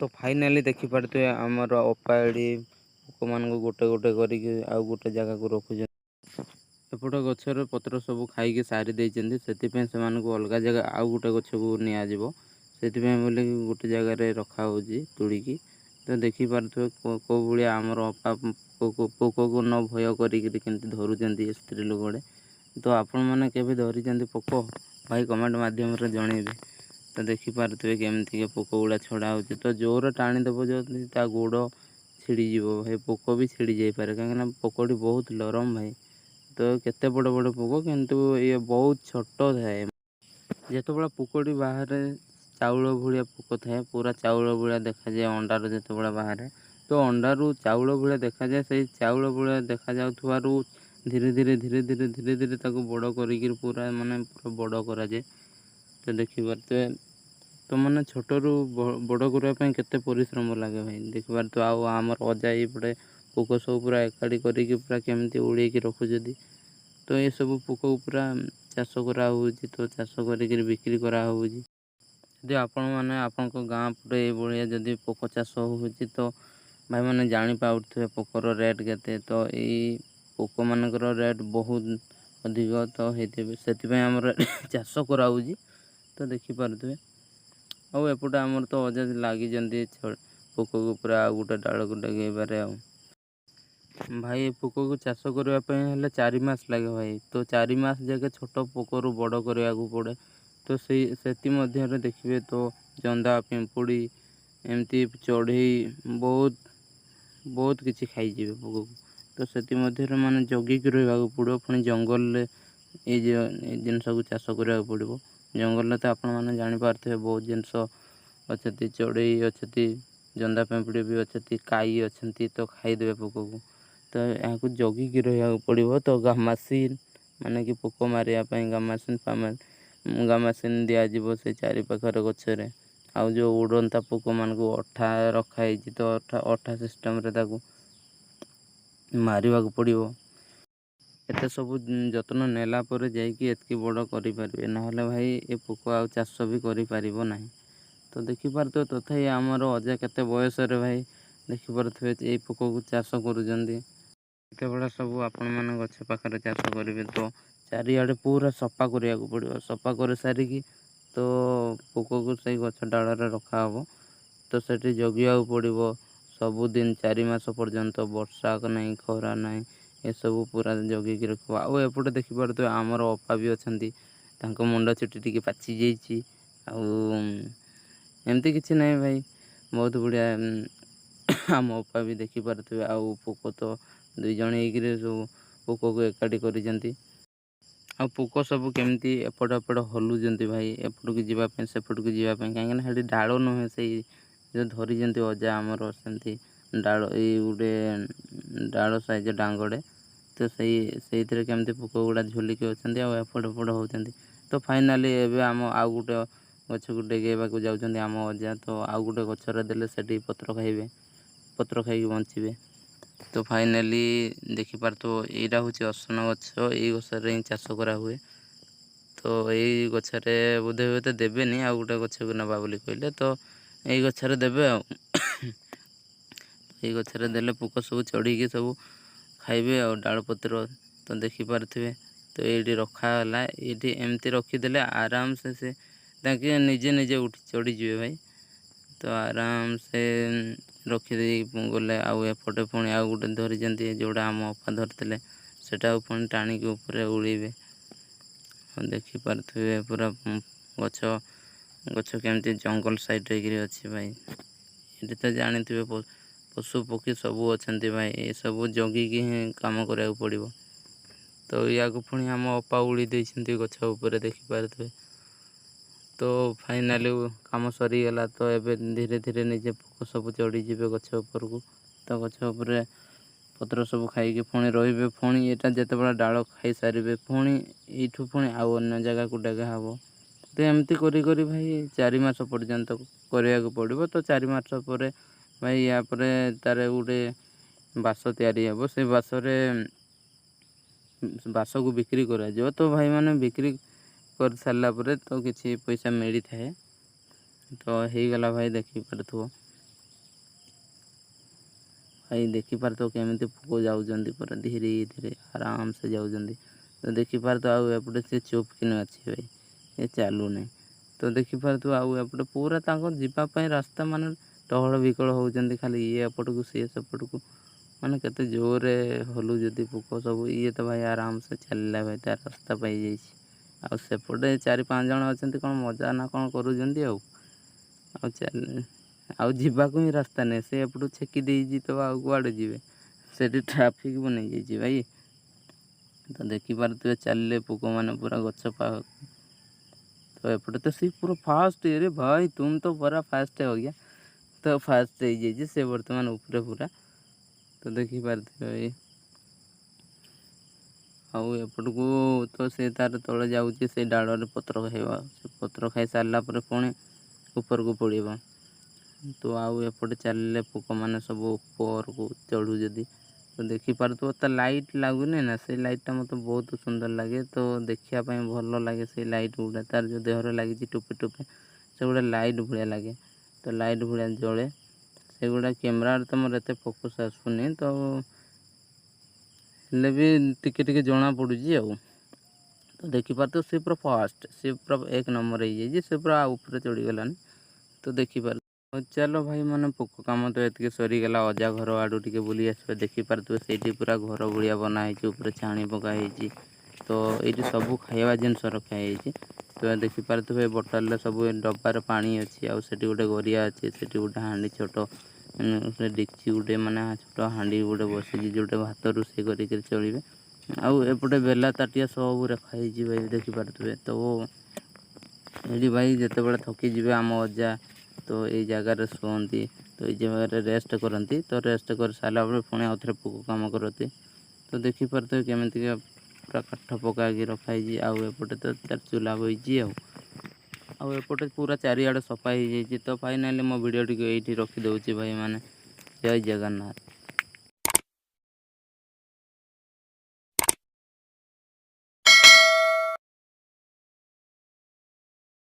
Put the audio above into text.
तो फाइनाली देखिपे आमर अपा एडी पोक मान गोटे गोटे करके आउ गोटे जगह को रखुच। एपट गचर पत्र सब खाई सारी देते से अलग जगह आउ गोटे गछ को निजी से गोटे जगार रखा हो तोड़िकी। तो देखिपे कौ भाया आमर अपा पोक को न भय कर धरुं स्त्री लोक। तो आपण मैंने केवे धरी पोक भाई कमेंट मध्यम जनइबे। तो देखिपे केमती पोक गुड़ा छड़ा हो तो जोर टाणीदेव जो गोड़ छिड़ीज भाई पोक भी छिड़ी जापे कहीं पोकटी बहुत नरम भाई। तो केते बड़ बड़ पोक किंतु ये बहुत छोट थाए जिते बड़ा पोकटी बाहर चाउल भाया पोक थाए पूरा चाउल भाया देखा जाए अंडार जिते बड़ा बाहर तो अंडारू चाउल भाया देखा जाए से चाउल भाया देखा जाऊ धीरे धीरे धीरे धीरे धीरे धीरे बड़ कर पूरा माने पूरा बड़ करा जाए। तो देखिपे तो मैंने छोटू बड़ करने केते परिश्रम लगे भाई देखिपार तो आमर अजा ये पोक सब पूरा एकाठी पूरा केमती उड़े रखुच्च। तो ये सब पोक पूरा चाष करा तो चाष कर बिक्री करा जदि आपण मैंने आपण गाँ पटे ये जदि पोक चाष हो तो भाई मैंने जापारे पोकर रेट केते। तो ये पोक मानकर रेट बहुत अधिक तो से आमर चाष करा तो देखिपे आउ एपटे आमर तो अजा लगी पोक को पूरा आ गोटे डाल को डगेबारे भाई ये पोक को चाष करने 4 मास लगे भाई। तो 4 मास जाके छोट पोकर बड़ करने को पड़े। तो से देखिए तो जंदा पिंपुड़ी एमती चढ़ई बहुत बहुत किसी खाई पोक को। तो से माने जगिक रहा पड़ो पुणी जंगल ये जिनस को चाष करा पड़ो जंगल तो आपण मैंने जापारे बहुत जिनस अच्छा चढ़ई अच्छा जंदा पिंपुड़ी भी अच्छा काई अच्छा तो खाईदे पोक को। तो यहाँ जगिकी रहा पड़ो। तो गामासीन माने कि पोक मारे गामासीन गामासीन दिज्व से चारि पाखर गचरे आउ जो उड़ंता पोक मान को अठा रखाई तो अठा सिस्टम मार पड़ो। एत सब जत्न नेला जाकि बड़ करें ना भाई ये पोक आ चाष भी करना। तो देखिपार तो तथा आमर अजा केते बयस भाई देखिपे ये पोक को चाष करते बड़ा सब आपण मैंने गछ पाखे चाष करेंगे। तो चारिआडे पूरा सफा करने को पड़ो सफा कर सारिकी तो पोक को सही गछ डाल रखा हो। तो सेठी जगिया पड़ो सबुदिन 4 मास पर्यंत वर्षा नहीं खरा नहीं ये सब पूरा जगिक रख। आउ एपटे देखिपे तो आमर अपा भी अच्छा मुंड चुटी टी पाची जाइए एमती किसी ना भाई बहुत बढ़िया आम अपा भी देखिपे। आउ पोक तो 2 जण सब पोक को एकाठी कर पोक सब केमती एपट एपट हलुंट भाई एपट को जीवाई सेपट को जीवाई कहीं डाल नुहे से जो धरी अजा आमर से डाल ये गोटे डाल साइज डांगड़े। तो से केमती पोक गुड़ा झुलिकी अच्छा एपट एपट होती। तो फाइनाली एवं आम आउ गोटे गछ को डेगेबा जाऊँ आम अजा तो आउ गोटे गचर देले से पत्र खाइबे पत्र खाई बंचे। तो फाइनाली देखिपार तो यहाँ हूँ असन गछ ये गचर ही चाष करा हुए। तो यही गचरे बोधे हुए तो देवेनि आउ गोटे गछ को नवा बोली कहले तो यही गचरे देवे ये गचरे देले पोक सब चढ़ी सब खाइबे आ डाल पत्र। तो देखिपे तो ये रखाला ये एमती रखीदे आराम से निजे निजे उठ चढ़ीजे भाई। तो आराम से रखीदे गले आउ एपटे पुणी आउ गोटे धरी जोड़ा आम अपा धरते सेटा पुणी टाणिक ऊपर उड़े। देखिपे पूरा गछ गछ केमती जंगल साइड अच्छी भाई ये तो जानी थे पशु पक्षी सब अच्छा भाई ये सब जगिकी ही कम करा पड़ो। तो या पुणी आम अपा उड़ी देती गछ उपर देखिपे। तो फाइनाली कम सरीगला तो एवं धीरे धीरे निजे पोक सब चढ़ीजे गछ उपर को। तो गछ उपर पत्र सब खाई पुणी रे पुणी यहाँ जिते बड़ा डाल खाई सारे पुणी यू पुणी आउ अन्य जगह को डेगा हे। तो एमती करी भाई 4 मास पर्यंत करने को पड़ो। तो 4 मास पर भाई या तार गोटे बास तैयारी हे से बास को बिक्री कर। तो भाई मैंने बिक्री कर सारापर तो किसी पैसा मिली थाए। तो हो गला भाई देखिपे भाई ଦେଖିପାରୁଥିବ କେମିତି ପୋକ ଯାଉଛନ୍ତି ପୁରା ଧୀରେ ଧୀରେ ଆରାମସେ ଯାଉଛନ୍ତି। ତ ଦେଖିପାରୁଥିବ ଆଉ ଏପଟେ ସେ ଚୁପ୍ କିନି ଅଛି ଭାଇ, ଏ ଚାଲୁନାହିଁ। ତ ଦେଖିପାରୁଥିବ ଆଉ ଏପଟେ ପୁରା ତାଙ୍କ ଯିବା ପାଇଁ ରାସ୍ତା ମାନେ ଟହଳ ବିକଳ ହେଉଛନ୍ତି, ଖାଲି ଇଏ ଏପଟକୁ ସିଏ ସେପଟକୁ, ମାନେ କେତେ ଜୋରରେ ହଲୁଛନ୍ତି ପୋକ ସବୁ। ଇଏ ତ ଭାଇ ଆରାମସେ ଚାଲିଲା ଭାଇ, ତା ରାସ୍ତା ପାଇଯାଇଛି। ଆଉ ସେପଟେ 4-5 ଜଣ ଅଛନ୍ତି, କ'ଣ ମଜା ନା କ'ଣ କରୁଛନ୍ତି ଆଉ। ଆଉ ଯିବାକୁ ହିଁ ରାସ୍ତା ନାହିଁ, ସେ ଏପଟୁ ଛେକି ଦେଇଛି ତ ଆଉ କୁଆଡ଼େ ଯିବେ, ସେଠି ଟ୍ରାଫିକ୍ ବନେଇଯାଇଛି ଭାଇ। ତ ଦେଖିପାରୁଥିବେ ଚାଲିଲେ ପୋକମାନେ ପୁରା ଗଛ ପାଖକୁ। ତ ଏପଟେ ତ ସେ ପୁରା ଫାଷ୍ଟ ରେ ଭାଇ, ତୁମ ତ ପୁରା ଫାଷ୍ଟ हो गया। ତ ଫାଷ୍ଟ ହେଇଯାଇଛି ସେ ବର୍ତ୍ତମାନ ଉପରେ ପୁରା। ତ ଦେଖିପାରୁଥିବେ ଭାଇ, ଆଉ ଏପଟକୁ ତ ସେ ତାର ତଳେ ଯାଉଛି, ସେ ଡାଳରେ ପତ୍ର ଖାଇବ। ସେ ପତ୍ର ଖାଇ ସାରିଲା ପରେ ପୁଣି ଉପରକୁ ପଡ଼ିବ। ତ ଆଉ ଏପଟେ ଚାଲିଲେ ପୋକମାନେ ସବୁ ଉପରକୁ ଚଢ଼ୁଛନ୍ତି। ତ ଦେଖିପାରୁଥିବ ତା ଲାଇଟ୍ ଲାଗୁନି ନା, ସେଇ ଲାଇଟ୍ଟା ମୋତେ ବହୁତ ସୁନ୍ଦର ଲାଗେ। ତ ଦେଖିବା ପାଇଁ ଭଲ ଲାଗେ ସେଇ ଲାଇଟ୍ ଗୁଡ଼ା, ତାର ଯେଉଁ ଦେହରେ ଲାଗିଛି ଟୋପେ ଟୋପେ, ସେଗୁଡ଼ା ଲାଇଟ୍ ଭଳିଆ ଲାଗେ। ତ ଲାଇଟ୍ ଭଳିଆ ଜଳେ, ସେଗୁଡ଼ା କ୍ୟାମେରାରେ ତ ମୋର ଏତେ ଫୋକସ୍ ଆସୁନି, ତ ହେଲେ ବି ଟିକେ ଟିକେ ଜଣା ପଡ଼ୁଛି ଆଉ। ତ ଦେଖିପାରୁଥିବ ସେ ପୁରା ଫାଷ୍ଟ, ସେ ପୁରା 1 ନମ୍ବର ହେଇଯାଇଛି, ସେ ପୁରା ଉପରେ ଚଢ଼ିଗଲାନି। ତ ଦେଖିପାରୁ, ଚାଲ ଭାଇ ମାନେ ପୋକ କାମ ତ ଏତିକି ସରିଗଲା। ଅଜା ଘର ଆଡ଼ୁ ଟିକେ ବୁଲି ଆସିବା। ଦେଖିପାରୁଥିବେ ସେଇଠି ପୁରା ଘର ଭଳିଆ ବନା ହେଇଛି, ଉପରେ ଛାଣି ପକା ହେଇଛି। ତ ଏଇଠି ସବୁ ଖାଇବା ଜିନିଷ ରଖାଯାଇଛି। ତ ଦେଖିପାରୁଥିବେ ବୋଟଲରେ ସବୁ ଡବାରେ ପାଣି ଅଛି, ଆଉ ସେଠି ଗୋଟେ ଗରିଆ ଅଛି, ସେଠି ଗୋଟେ ହାଣ୍ଡି ଛୋଟ ଗୋଟେ ଡେକ୍ଚି ଗୋଟେ, ମାନେ ଛୋଟ ହାଣ୍ଡି ଗୋଟେ ବସିଛି, ଯେଉଁଟା ଭାତ ରୋଷେଇ କରିକି ଚଳିବେ। ଆଉ ଏପଟେ ବେଲା ତାଟିଆ ସବୁ ରଖାହେଇଛି ଭାଇ, ଦେଖିପାରୁଥିବେ। ତ ଏଇଠି ଭାଇ ଯେତେବେଳେ ଥକିଯିବେ ଆମ ଅଜା, ତ ଏଇ ଜାଗାରେ ଶୁଅନ୍ତି। ତ ଏଇ ଜାଗାରେ ରେଷ୍ଟ କରନ୍ତି। ତ ରେଷ୍ଟ କରିସାରିଲା ପରେ ପୁଣି ଆଉଥରେ ପୋକ କାମ କରନ୍ତି। ତ ଦେଖିପାରୁଥିବେ କେମିତିକା ପୁରା କାଠ ପକାଇକି ରଖାହେଇଛି। ଆଉ ଏପଟେ ତ ତାର ଚୁଲା ବଇଛି ଆଉ ଏପଟେ ପୁରା ଚାରିଆଡ଼େ ସଫା ହେଇଯାଇଛି। ତ ଫାଇନାଲି ମୋ ଭିଡ଼ିଓଟିକୁ ଏଇଠି ରଖିଦେଉଛି ଭାଇମାନେ। ଜୟ ଜଗନ୍ନାଥ।